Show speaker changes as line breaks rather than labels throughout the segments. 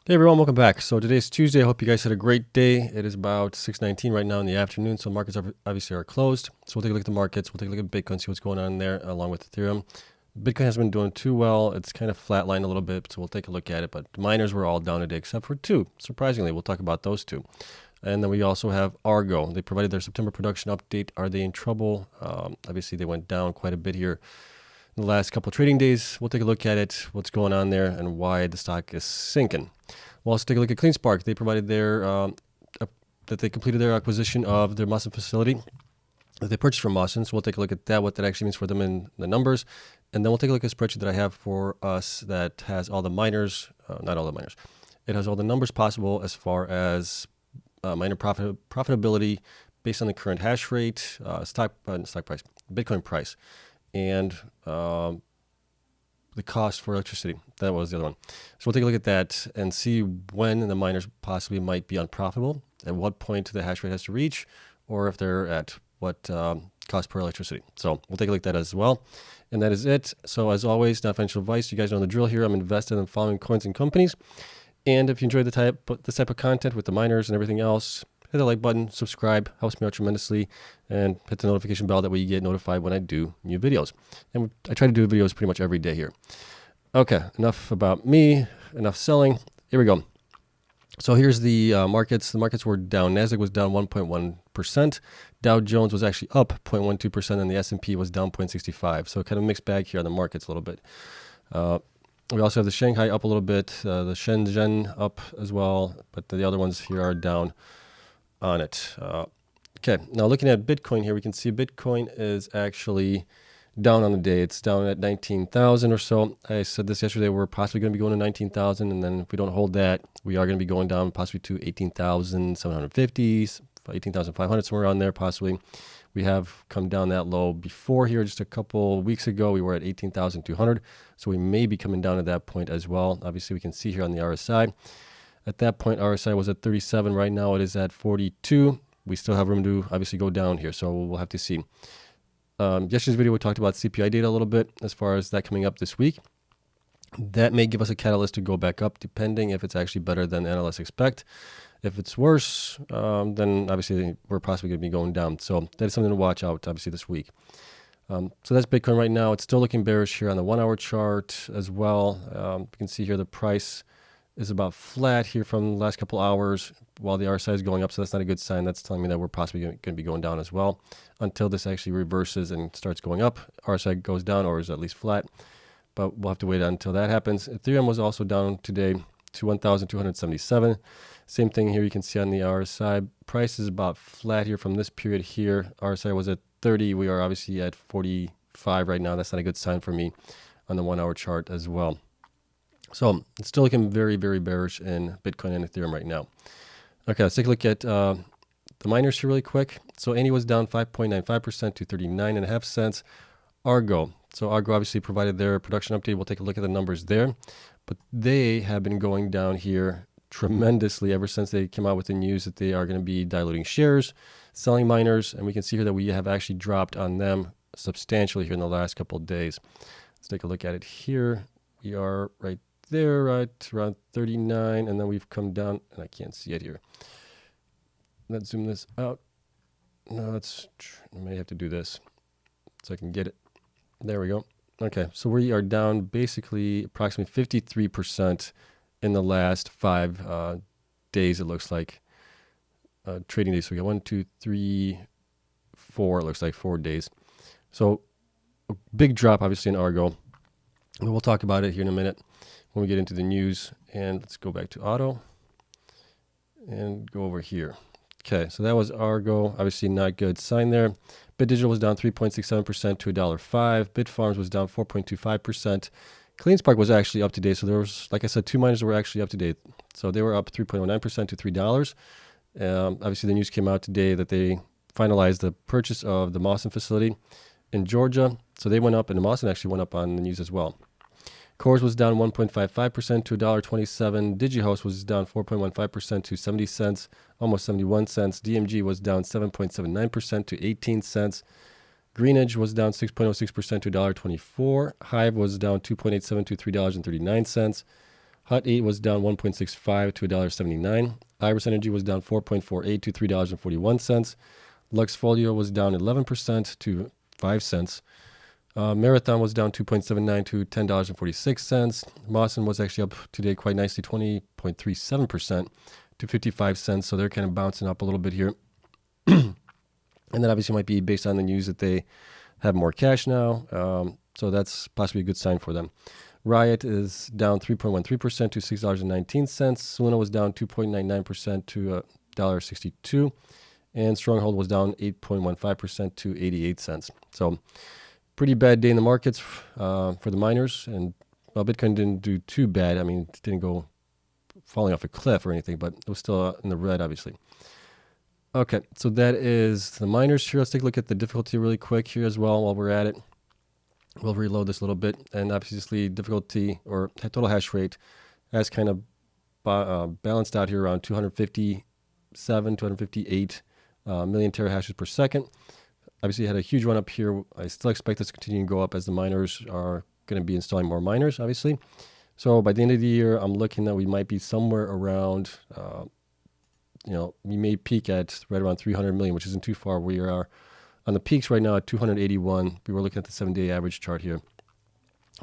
Hey everyone, welcome back. So today's Tuesday. I hope you guys had a great day. It is about 6:19 right now in the afternoon, so markets obviously are closed. So we'll take a look at the markets. We'll take a look at Bitcoin, see what's going on there, along with Ethereum. Bitcoin hasn't been doing too well. It's kind of flatlined a little bit, so we'll take a look at it. But the miners were all down today, except for two. Surprisingly, we'll talk about those two. And then we also have Argo. They provided their September production update. Are they in trouble? Obviously, they went down quite a bit here in the last couple of trading days. We'll take a look at it, what's going on there, and why the stock is sinking. We'll also take a look at Cleanspark. They provided that they completed their acquisition of their Mawson facility that they purchased from Mawson. So we'll take a look at that, what that actually means for them in the numbers. And then we'll take a look at a spreadsheet that I have for us that has all the miners, not all the miners. It has all the numbers possible as far as miner profitability based on the current hash rate, stock price, Bitcoin price, and the cost for electricity. That was the other one. So we'll take a look at that and see when the miners possibly might be unprofitable, at what point the hash rate has to reach, or if they're at what cost per electricity. So we'll take a look at that as well. And that is it. So as always, not financial advice. You guys know the drill here. I'm invested in following coins and companies. And if you enjoyed this type of content with the miners and everything else, hit the like button, subscribe, helps me out tremendously, and hit the notification bell. That way you get notified when I do new videos. And I try to do videos pretty much every day here. Okay, enough about me, enough selling. Here we go. So here's the markets. The markets were down. Nasdaq was down 1.1%. Dow Jones was actually up 0.12%, and the S&P was down 0.65%. So kind of mixed bag here on the markets a little bit. We also have the Shanghai up a little bit, the Shenzhen up as well, but the other ones here are down on it. Okay, now looking at Bitcoin here, we can see Bitcoin is actually down on the day. It's down at 19,000 or so. I said this yesterday, we're possibly going to be going to 19,000, and then if we don't hold that, we are going to be going down possibly to 18,750, 18,500, somewhere around there possibly. We have come down that low before here just a couple weeks ago. We were at 18,200, so we may be coming down at that point as well. Obviously, we can see here on the RSI. At that point, RSI was at 37. Right now, it is at 42. We still have room to obviously go down here, so we'll have to see. Yesterday's video, we talked about CPI data a little bit as far as that coming up this week. That may give us a catalyst to go back up, depending if it's actually better than analysts expect. If it's worse, then obviously we're possibly going to be going down. So that is something to watch out, obviously, this week. So that's Bitcoin right now. It's still looking bearish here on the 1 hour chart as well. You can see here the price is about flat here from the last couple hours while the RSI is going up. So that's not a good sign. That's telling me that we're possibly going to be going down as well until this actually reverses and starts going up. RSI goes down or is at least flat, but we'll have to wait until that happens. Ethereum was also down today to 1,277. Same thing here. You can see on the RSI price is about flat here from this period here. RSI was at 30. We are obviously at 45 right now. That's not a good sign for me on the 1 hour chart as well. So it's still looking very, very bearish in Bitcoin and Ethereum right now. Okay, let's take a look at the miners here really quick. So Annie was down 5.95% to 39.5 cents. Argo. So Argo obviously provided their production update. We'll take a look at the numbers there. But they have been going down here tremendously ever since they came out with the news that they are going to be diluting shares, selling miners. And we can see here that we have actually dropped on them substantially here in the last couple of days. Let's take a look at it here. We are right there, right around 39, and then we've come down, and I can't see it here. Let's zoom this out. No, I may have to do this so I can get it. There we go. Okay, so we are down basically approximately 53% in the last 5 days, it looks like. Trading days. So we got 1, 2, 3, 4, it looks like 4 days. So a big drop, obviously, in Argo. And we'll talk about it here in a minute when we get into the news. And let's go back to auto and go over here. Okay, so that was Argo. Obviously not good sign there. BitDigital was down 3.67% to $1.05. Bitfarms was down 4.25%. Cleanspark was actually up to date. So there was, like I said, 2 miners were actually up to date. So they were up 3.09% to $3. Obviously the news came out today that they finalized the purchase of the Mawson facility in Georgia. So they went up, and the Mawson actually went up on the news as well. Cores was down 1.55% to $1.27. DigiHost was down 4.15% to 70 cents, almost 71 cents. DMG was down 7.79% to 18 cents. Greenidge was down 6.06% to $1.24. Hive was down 2.87 to $3.39. Hut 8 was down 1.65 to $1.79. Iris Energy was down 4.48 to $3.41. Luxfolio was down 11% to 5 cents. Marathon was down 2.79 to $10.46. Mawson was actually up today quite nicely, 20.37% to 55 cents. So they're kind of bouncing up a little bit here. And that obviously might be based on the news that they have more cash now. So that's possibly a good sign for them. Riot is down 3.13% to $6.19. Soluna was down 2.99% to $1.62. And Stronghold was down 8.15% to 88 cents. So pretty bad day in the markets for the miners. And well, Bitcoin didn't do too bad. I mean, it didn't go falling off a cliff or anything, but it was still in the red, obviously. Okay, so that is the miners here. Let's take a look at the difficulty really quick here as well while we're at it. We'll reload this a little bit. And obviously difficulty or total hash rate has kind of balanced out here around 257, 258 million terahashes per second. Obviously had a huge run up here. I still expect this to continue to go up as the miners are going to be installing more miners, obviously. So by the end of the year, I'm looking that we might be somewhere around, we may peak at right around 300 million, which isn't too far. We are on the peaks right now at 281. We were looking at the 7-day average chart here.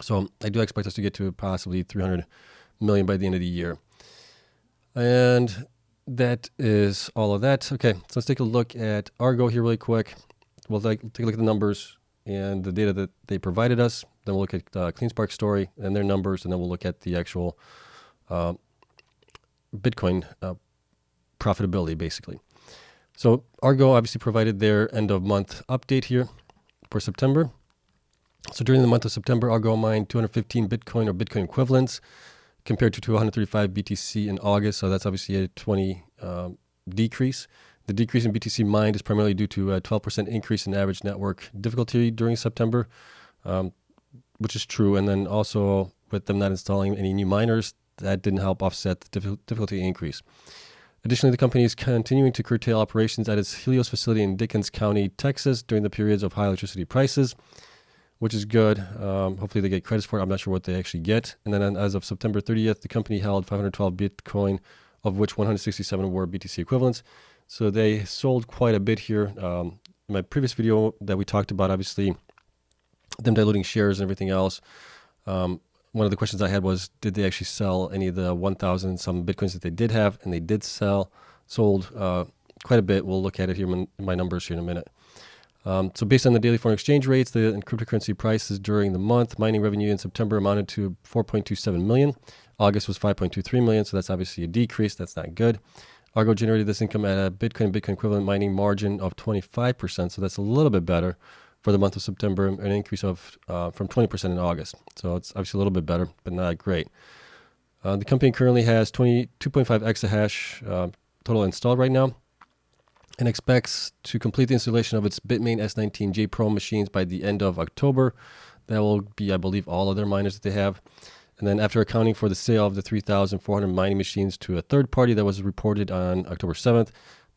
So I do expect us to get to possibly 300 million by the end of the year. And that is all of that. Okay, so let's take a look at Argo here really quick. We'll take a look at the numbers and the data that they provided us. Then we'll look at Cleanspark story and their numbers, and then we'll look at the actual Bitcoin profitability, basically. So Argo obviously provided their end of month update here for September. So during the month of September, Argo mined 215 Bitcoin or Bitcoin equivalents compared to 235 BTC in August. So that's obviously a 20 decrease. The decrease in BTC mined is primarily due to a 12% increase in average network difficulty during September, which is true. And then also with them not installing any new miners, that didn't help offset the difficulty increase. Additionally, the company is continuing to curtail operations at its Helios facility in Dickens County, Texas, during the periods of high electricity prices, which is good. Hopefully they get credits for it. I'm not sure what they actually get. And then as of September 30th, the company held 512 Bitcoin, of which 167 were BTC equivalents. So they sold quite a bit here. In my previous video that we talked about, obviously, them diluting shares and everything else, one of the questions I had was, did they actually sell any of the 1,000 some Bitcoins that they did have? And they did sold quite a bit. We'll look at it here in my numbers here in a minute. So based on the daily foreign exchange rates, the cryptocurrency prices during the month, mining revenue in September amounted to 4.27 million. August was 5.23 million. So that's obviously a decrease. That's not good. Argo generated this income at a Bitcoin equivalent mining margin of 25%. So that's a little bit better for the month of September, an increase of from 20% in August. So it's obviously a little bit better, but not great. The company currently has 22.5 exahash total installed right now and expects to complete the installation of its Bitmain S19J Pro machines by the end of October. That will be, I believe, all of their miners that they have. And then after accounting for the sale of the 3,400 mining machines to a third party that was reported on October 7th,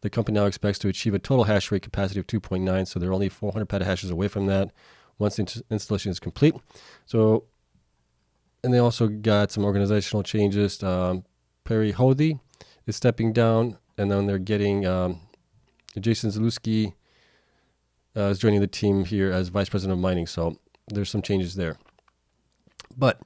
the company now expects to achieve a total hash rate capacity of 2.9, so they're only 400 petahashes away from that once the installation is complete. So, and they also got some organizational changes. Perry Hodey is stepping down, and then they're getting Jason Zaluski is joining the team here as vice president of mining. So there's some changes there. But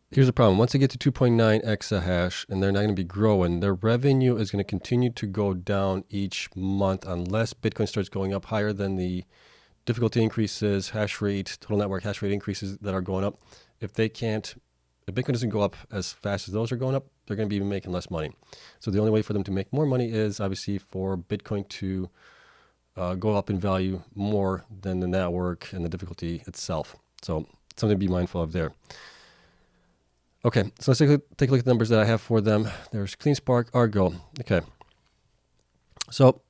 here's the problem. Once they get to 2.9 exahash and they're not going to be growing, their revenue is going to continue to go down each month unless Bitcoin starts going up higher than the difficulty increases, hash rate, total network hash rate increases that are going up. If Bitcoin doesn't go up as fast as those are going up, they're going to be making less money. So the only way for them to make more money is obviously for Bitcoin to go up in value more than the network and the difficulty itself. So something to be mindful of there. Okay, so let's take a look at the numbers that I have for them. There's Cleanspark, Argo. Okay, so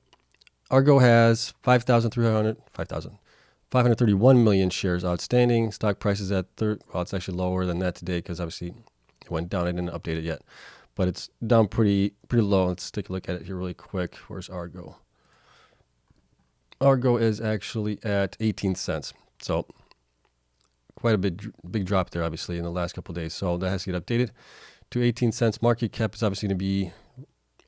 Argo has 531 million shares outstanding. Stock price is at it's actually lower than that today because obviously it went down. I didn't update it yet, but it's down pretty low. Let's take a look at it here really quick. Where's Argo? Argo is actually at 18 cents. So quite a big drop there, obviously, in the last couple of days. So that has to get updated. to 18 cents. Market cap is obviously going to be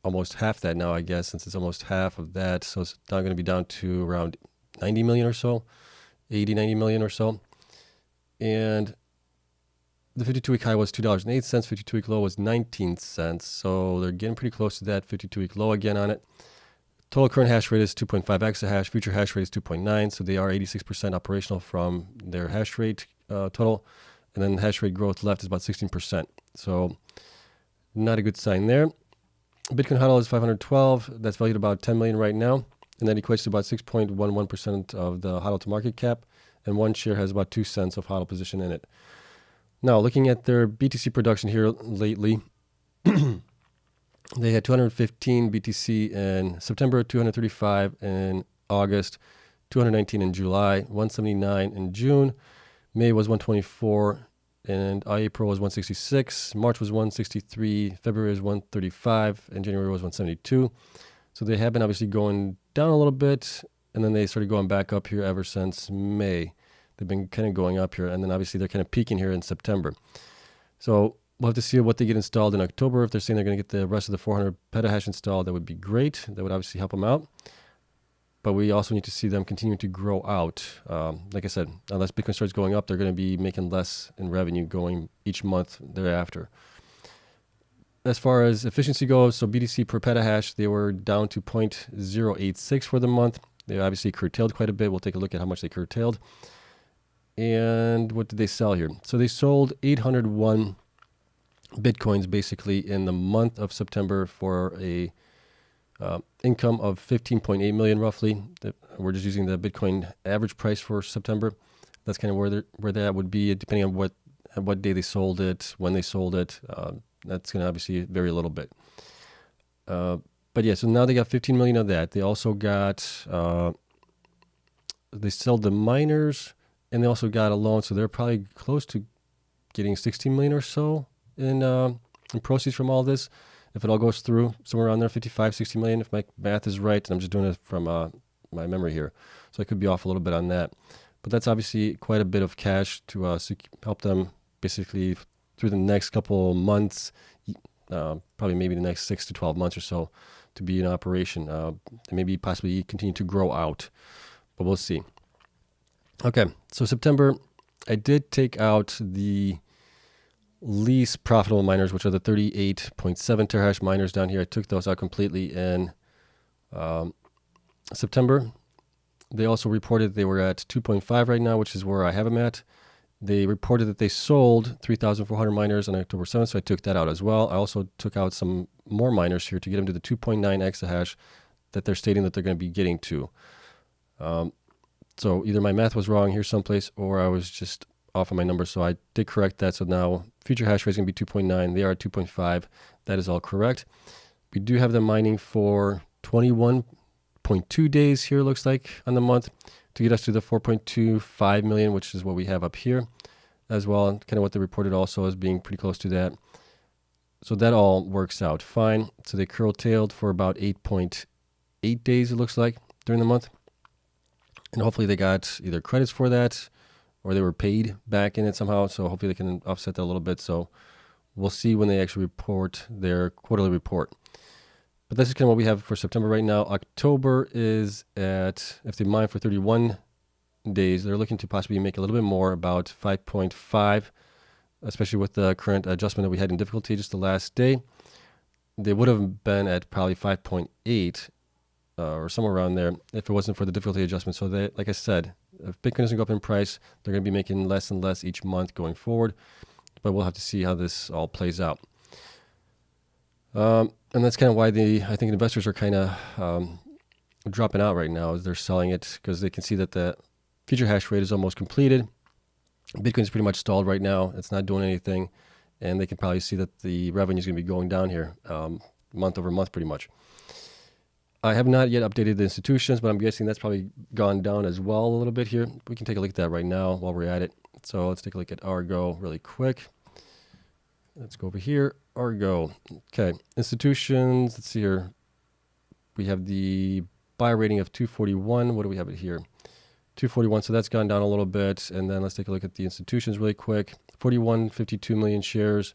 almost half that now, I guess, since it's almost half of that. So it's now going to be down to around 90 million or so, 80, 90 million or so. And the 52-week high was $2.08. 52-week low was 19 cents. So they're getting pretty close to that 52-week low again on it. Total current hash rate is 2.5 exahash. Future hash rate is 2.9. So they are 86% operational from their hash rate total. And then hash rate growth left is about 16%. So not a good sign there. Bitcoin HODL is 512. That's valued about 10 million right now. And that equates to about 6.11% of the HODL to market cap. And one share has about 2 cents of HODL position in it. Now, looking at their BTC production here lately, they had 215 BTC in September, 235 in August, 219 in July, 179 in June. May was 124, and April was 166. March was 163. February was 135, and January was 172. So they have been obviously going down a little bit, and then they started going back up here ever since May. They've been kind of going up here, and then obviously they're kind of peaking here in September. So we'll have to see what they get installed in October. If they're saying they're going to get the rest of the 400 petahash installed, that would be great. That would obviously help them out. But we also need to see them continue to grow out. Like I said, unless Bitcoin starts going up, they're going to be making less in revenue going each month thereafter. As far as efficiency goes, so BTC per petahash, they were down to 0.086 for the month. They obviously curtailed quite a bit. We'll take a look at how much they curtailed. And what did they sell here? So they sold 801 Bitcoins basically in the month of September for a income of 15.8 million roughly. We're just using the Bitcoin average price for September. That's kind of where that would be, depending on what day they sold it, when they sold it. That's going to obviously vary a little bit. But yeah, so now they got 15 million of that. They also got, they sold the miners, and they also got a loan. So they're probably close to getting 16 million or so in proceeds from all this. If it all goes through, somewhere around there, 55, 60 million, if my math is right, and I'm just doing it from my memory here. So I could be off a little bit on that. But that's obviously quite a bit of cash to help them basically through the next couple months, probably maybe the next 6 to 12 months or so to be in operation. And maybe possibly continue to grow out, but we'll see. Okay, so September, I did take out the least profitable miners, which are the 38.7 terahash miners down here. I took those out completely in September. They also reported they were at 2.5 right now, which is where I have them at. They reported that they sold 3,400 miners on October 7th, so I took that out as well. I also took out some more miners here to get them to the 2.9 exahash that they're stating that they're going to be getting to. So either my math was wrong here someplace, or I was just off on my numbers. So I did correct that. So now future hash rate is going to be 2.9. They are at 2.5. That is all correct. We do have them mining for 21.2 days here, looks like, on the month to get us to the 4.25 million, which is what we have up here as well. And kind of what they reported also as being pretty close to that. So that all works out fine. So they curtailed for about 8.8 days, it looks like, during the month. And hopefully they got either credits for that or they were paid back in it somehow. So hopefully they can offset that a little bit. So we'll see when they actually report their quarterly report. But this is kind of what we have for September right now. October is at, if they mine for 31 days, they're looking to possibly make a little bit more, about 5.5, especially with the current adjustment that we had in difficulty just the last day. They would have been at probably 5.8 or somewhere around there if it wasn't for the difficulty adjustment. So they, like I said, if Bitcoin doesn't go up in price, they're going to be making less and less each month going forward. But we'll have to see how this all plays out. And that's kind of why I think investors are kind of dropping out right now as they're selling it, because they can see that the future hash rate is almost completed. Bitcoin's pretty much stalled right now. It's not doing anything. And they can probably see that the revenue is going to be going down here month over month pretty much. I have not yet updated the institutions, but I'm guessing that's probably gone down as well a little bit here. We can take a look at that right now while we're at it. So let's take a look at Argo really quick. Let's go over here. Argo. Okay. Institutions. Let's see here. We have the buy rating of 241. What do we have it here? 241. So that's gone down a little bit. And then let's take a look at the institutions really quick. 41.52 million shares.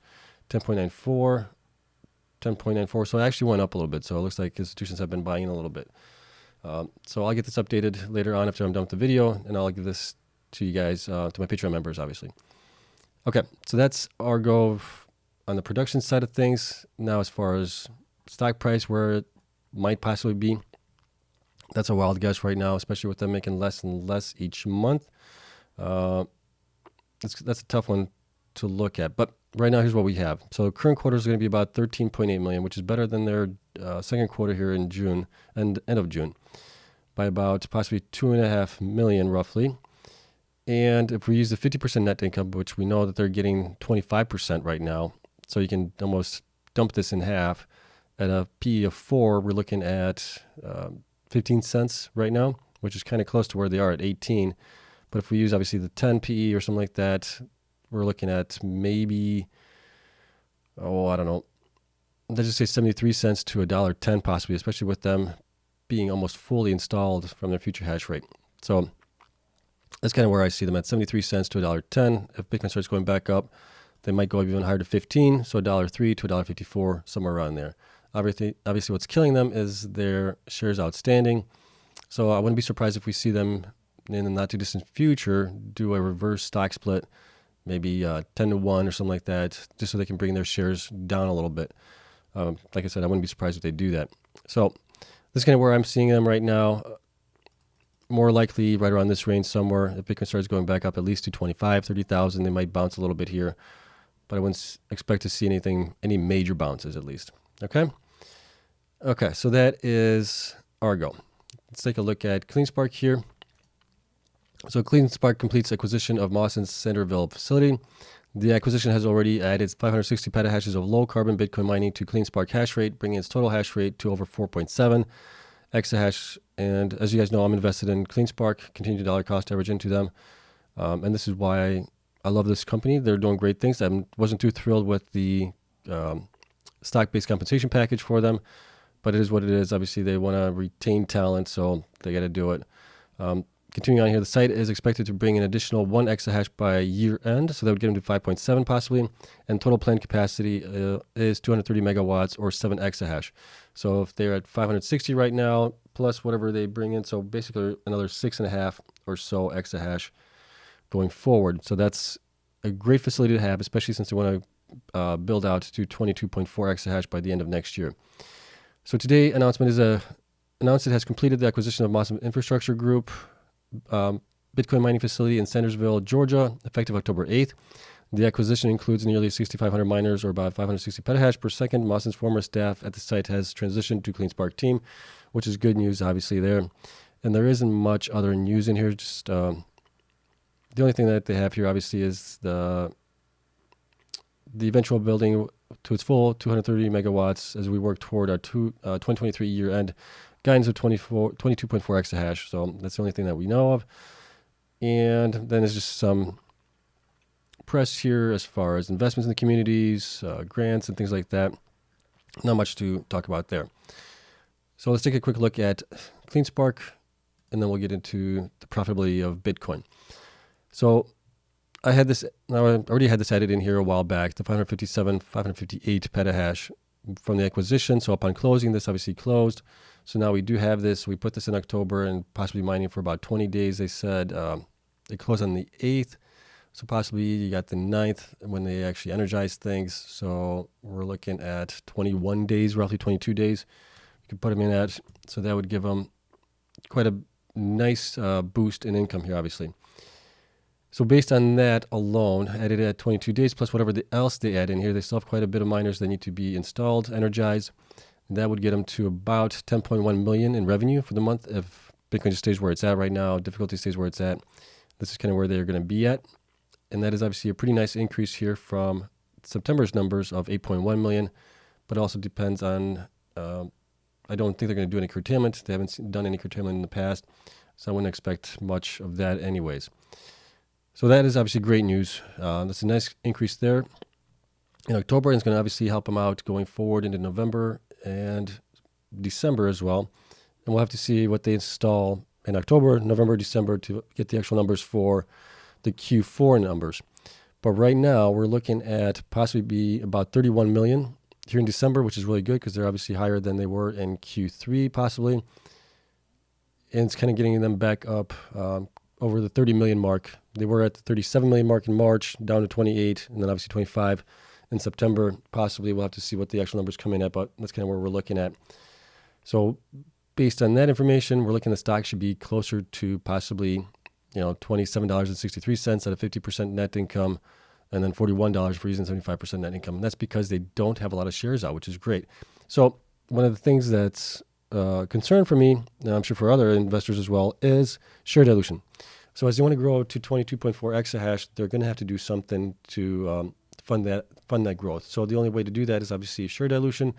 10.94, 10.94. So it actually went up a little bit. So it looks like institutions have been buying a little bit. So I'll get this updated later on after I'm done with the video, and I'll give this to you guys, to my Patreon members, obviously. Okay, so that's Argo on the production side of things. Now, as far as stock price, where it might possibly be, that's a wild guess right now, especially with them making less and less each month. That's a tough one to look at. But right now, here's what we have. So the current quarter is going to be about 13.8 million, which is better than their second quarter here in June, and end of June, by about possibly 2.5 million roughly. And if we use the 50% net income, which we know that they're getting 25% right now, so you can almost dump this in half. At a PE of 4, we're looking at 15 cents right now, which is kind of close to where they are at 18. But if we use obviously the 10 PE or something like that, we're looking at maybe, I don't know, let's just say 73 cents to $1.10 possibly, especially with them being almost fully installed from their future hash rate. So that's kind of where I see them at 73 cents to $1.10. If Bitcoin starts going back up, they might go even higher to 15, so $1.03 to $1.54, somewhere around there. Obviously, what's killing them is their shares outstanding. So I wouldn't be surprised if we see them in the not too distant future do a reverse stock split, maybe 10 to 1 or something like that, just so they can bring their shares down a little bit. Like I said, I wouldn't be surprised if they do that. So this is kind of where I'm seeing them right now. More likely right around this range somewhere. If Bitcoin starts going back up at least to 25, 30,000, they might bounce a little bit here. But I wouldn't expect to see any major bounces at least. Okay? Okay, so that is Argo. Let's take a look at Cleanspark here. So Cleanspark completes acquisition of Mawson's Centerville facility. The acquisition has already added 560 petahashes of low-carbon Bitcoin mining to Cleanspark hash rate, bringing its total hash rate to over 4.7 exahash. And as you guys know, I'm invested in Cleanspark, continue to dollar cost average into them. And this is why I love this company. They're doing great things. I wasn't too thrilled with the stock-based compensation package for them, but it is what it is. Obviously, they want to retain talent, so they got to do it. Continuing on here, the site is expected to bring an additional 1 exahash by year end, so that would get them to 5.7 possibly, and total planned capacity is 230 megawatts or 7 exahash. So if they're at 560 right now, plus whatever they bring in, so basically another 6.5 or so exahash going forward. So that's a great facility to have, especially since they want to build out to 22.4 exahash by the end of next year. So today, announcement is announced it has completed the acquisition of Mawson Infrastructure Group, Bitcoin mining facility in Sandersville, Georgia, effective October 8th. The acquisition includes nearly 6,500 miners, or about 560 petahash per second. Mawson's former staff at the site has transitioned to Cleanspark team, which is good news, obviously, there. And there isn't much other news in here. Just the only thing that they have here, obviously, is the eventual building to its full 230 megawatts as we work toward our 2023 year-end guidance of 22.4 exahash. So that's the only thing that we know of. And then there's just some press here as far as investments in the communities, grants, and things like that. Not much to talk about there. So let's take a quick look at Cleanspark, and then we'll get into the profitability of Bitcoin. So I already had this added in here a while back, the 558 petahash from the acquisition. So upon closing, this obviously closed. So now we do have this. We put this in October and possibly mining for about 20 days. They said it closed on the 8th. So possibly you got the 9th when they actually energized things. So we're looking at 21 days, roughly 22 days. You could put them in at. So that would give them quite a nice boost in income here, obviously. So based on that alone, added at 22 days, plus whatever else they add in here, they still have quite a bit of miners that need to be installed, energized. That would get them to about 10.1 million in revenue for the month if Bitcoin just stays where it's at right now, difficulty stays where it's at. This is kind of where they're going to be at. And that is obviously a pretty nice increase here from September's numbers of 8.1 million, but it also depends on, I don't think they're going to do any curtailment. They haven't done any curtailment in the past, so I wouldn't expect much of that anyways. So that is obviously great news. That's a nice increase there in October, and it's going to obviously help them out going forward into November and December as well. And we'll have to see what they install in October, November, December to get the actual numbers for the Q4 numbers. But right now, we're looking at possibly be about 31 million here in December, which is really good because they're obviously higher than they were in Q3 possibly. And it's kind of getting them back up over the 30 million mark. They were at the 37 million mark in March, down to 28, and then obviously 25 in September. Possibly we'll have to see what the actual numbers come in at, but that's kind of where we're looking at. So based on that information, we're looking at the stock should be closer to possibly, $27.63 at a 50% net income, and then $41 for using 75% net income. And that's because they don't have a lot of shares out, which is great. So one of the things that's concern for me, and I'm sure for other investors as well, is share dilution. So as they want to grow to 22.4 exahash, they're going to have to do something to fund that growth. So the only way to do that is obviously share dilution,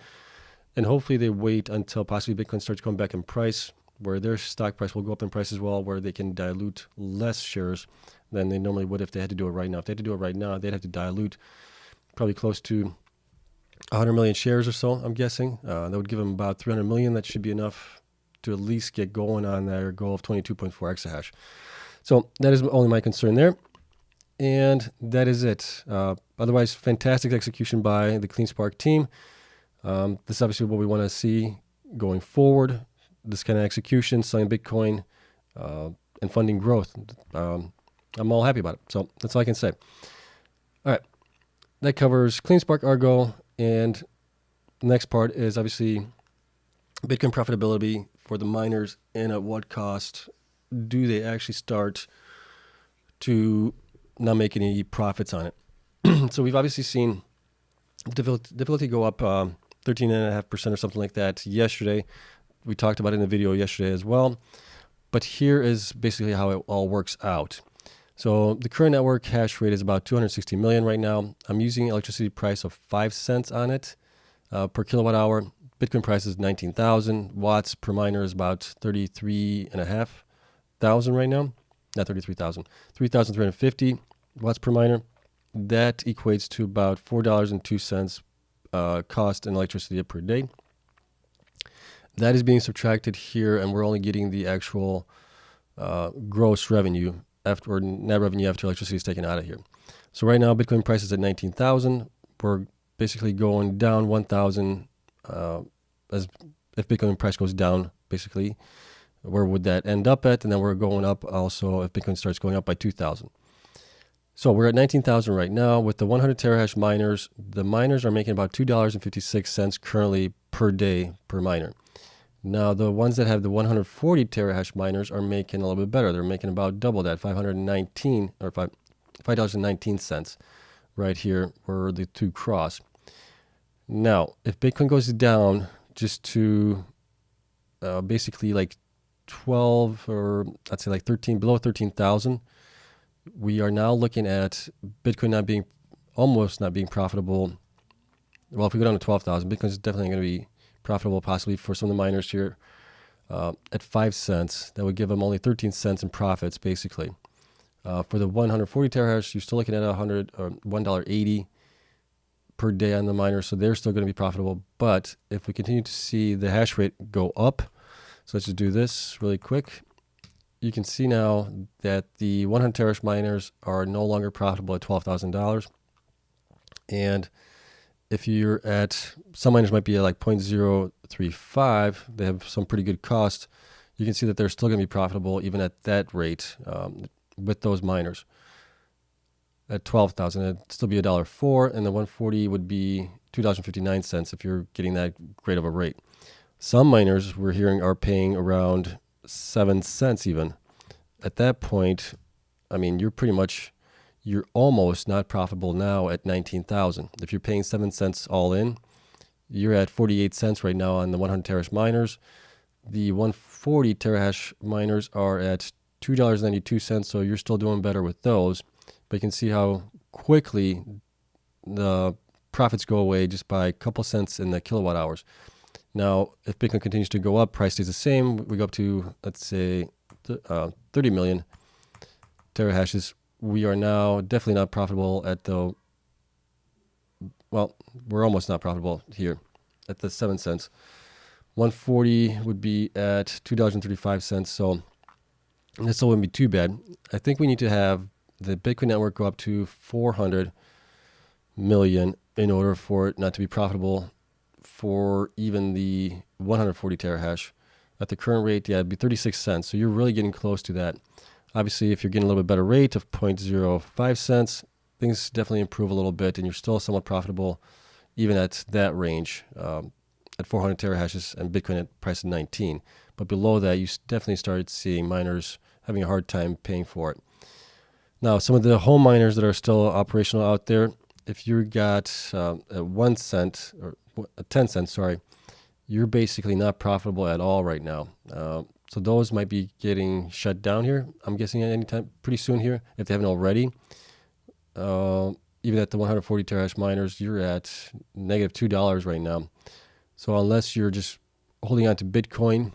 and hopefully they wait until possibly Bitcoin starts going back in price, where their stock price will go up in price as well, where they can dilute less shares than they normally would if they had to do it right now. If they had to do it right now, they'd have to dilute probably close to 100 million shares or so, I'm guessing. That would give them about 300 million. That should be enough to at least get going on their goal of 22.4 exahash. So that is only my concern there. And that is it. Otherwise, fantastic execution by the Cleanspark team. This is obviously what we want to see going forward. This kind of execution, selling Bitcoin, and funding growth. I'm all happy about it. So that's all I can say. All right. That covers Cleanspark, Argo, and the next part is obviously Bitcoin profitability for the miners, and at what cost do they actually start to not make any profits on it. So we've obviously seen difficulty go up 13.5% or something like that yesterday. We talked about it in the video yesterday as well. But here is basically how it all works out. So the current network hash rate is about 260 million right now. I'm using electricity price of 5 cents on it per kilowatt hour. Bitcoin price is 19,000. Watts per miner is about 33,500 right now. Not 33,000. 3,350 watts per miner. That equates to about $4.02 cost in electricity per day. That is being subtracted here, and we're only getting the actual gross revenue or net revenue after electricity is taken out of here. So right now, Bitcoin price is at 19,000. We're basically going down 1,000 as if Bitcoin price goes down, basically. Where would that end up at? And then we're going up also if Bitcoin starts going up by 2,000. So we're at 19,000 right now. With the 100 terahash miners, the miners are making about $2.56 currently per day per miner. Now, the ones that have the 140 terahash miners are making a little bit better. They're making about double that, $5.19 right here where the two cross. Now, if Bitcoin goes down just to basically like 12 or I'd say like 13, below 13,000, we are now looking at Bitcoin almost not being profitable. Well, if we go down to 12,000, Bitcoin is definitely going to be profitable possibly for some of the miners here at 5 cents. That would give them only 13 cents in profits basically. For the 140 terahash, you're still looking at $1.80 per day on the miner, so they're still going to be profitable. But if we continue to see the hash rate go up, so let's just do this really quick. You can see now that the 100 terahash miners are no longer profitable at $12,000. And if you're at, some miners might be at like 0.035, they have some pretty good cost. You can see that they're still going to be profitable even at that rate with those miners. At 12,000, it'd still be $1.04, and the 140 would be $2.59 if you're getting that great of a rate. Some miners we're hearing are paying around 7 cents even. At that point, I mean, you're almost not profitable now at 19,000. If you're paying 7 cents all in, you're at 48 cents right now on the 100 terahash miners. The 140 terahash miners are at $2.92, so you're still doing better with those. But you can see how quickly the profits go away just by a couple cents in the kilowatt hours. Now, if Bitcoin continues to go up, price stays the same, we go up to, let's say, 30 million terahashes. We are now definitely not profitable at we're almost not profitable here at the 7 cents. 140 would be at $2.35, so this still wouldn't be too bad. I think we need to have the Bitcoin network go up to 400 million in order for it not to be profitable for even the 140 terahash. At the current rate, yeah, it'd be 36 cents. So you're really getting close to that. Obviously, if you're getting a little bit better rate of 0.05 cents, things definitely improve a little bit, and you're still somewhat profitable even at that range, at 400 terahashes and Bitcoin at price of 19. But below that, you definitely started seeing miners having a hard time paying for it. Now, some of the home miners that are still operational out there, if you got a 1 cent or a 10 cents, sorry, you're basically not profitable at all right now. So those might be getting shut down here. I'm guessing at any time pretty soon here, if they haven't already. Even at the 140 terahash miners, you're at negative $2 right now. So unless you're just holding on to Bitcoin,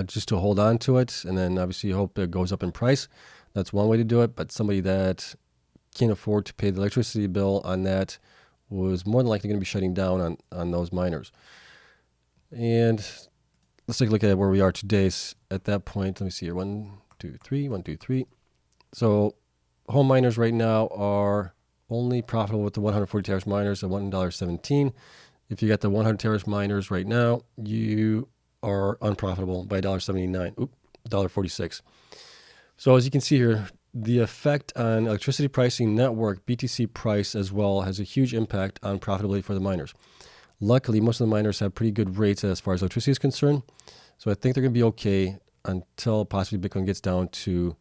just to hold on to it, and then obviously you hope it goes up in price, that's one way to do it. But somebody that can't afford to pay the electricity bill on that was more than likely going to be shutting down on those miners. And let's take a look at where we are today. At that point, let me see here. 1, 2, 3, 1, 2, 3. So home miners right now are only profitable with the 140 terahash miners at $1.17. If you got the 100 terahash miners right now, you are unprofitable by $1.79. Oop, $1.46. So as you can see here, the effect on electricity pricing network, BTC price as well, has a huge impact on profitability for the miners. Luckily, most of the miners have pretty good rates as far as electricity is concerned. So I think they're going to be okay until possibly Bitcoin gets down to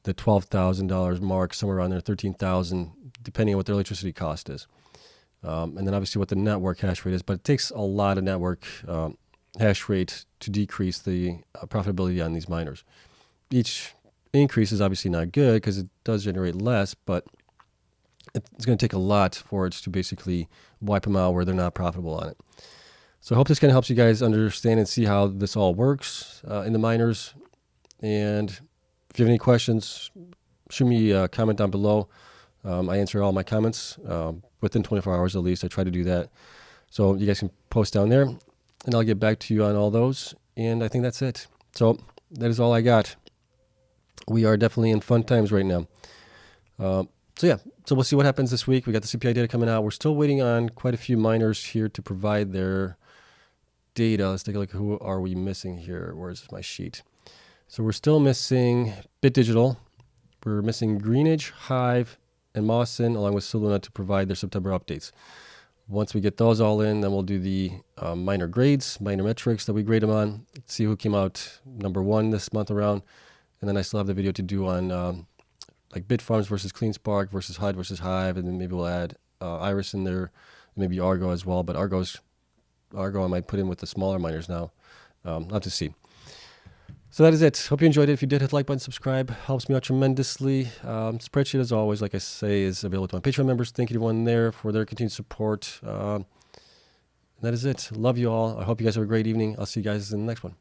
the $12,000 mark, somewhere around there, $13,000, depending on what their electricity cost is. And then obviously what the network hash rate is. But it takes a lot of network hash rate to decrease the profitability on these miners. Each increase is obviously not good because it does generate less, but it's going to take a lot for it to basically wipe them out where they're not profitable on it. So I hope this kind of helps you guys understand and see how this all works in the miners. And if you have any questions, shoot me a comment down below. I answer all my comments within 24 hours at least. I try to do that. So you guys can post down there, and I'll get back to you on all those. And I think that's it. So that is all I got. We are definitely in fun times right now. So we'll see what happens this week. We got the CPI data coming out. We're still waiting on quite a few miners here to provide their data. Let's take a look. Who are we missing here? Where's my sheet? So we're still missing Bit Digital. We're missing Greenidge, Hive, and Mawson, along with Soluna, to provide their September updates. Once we get those all in, then we'll do the miner grades, miner metrics that we grade them on, see who came out number 1 this month around. And then I still have the video to do on like Bitfarms versus Cleanspark versus HUD versus Hive, and then maybe we'll add Iris in there, maybe Argo as well. But Argo I might put in with the smaller miners now. I'll have to see. So that is it. Hope you enjoyed it. If you did, hit the like button, subscribe. Helps me out tremendously. Spreadsheet, as always, like I say, is available to my Patreon members. Thank you to everyone there for their continued support. And that is it. Love you all. I hope you guys have a great evening. I'll see you guys in the next one.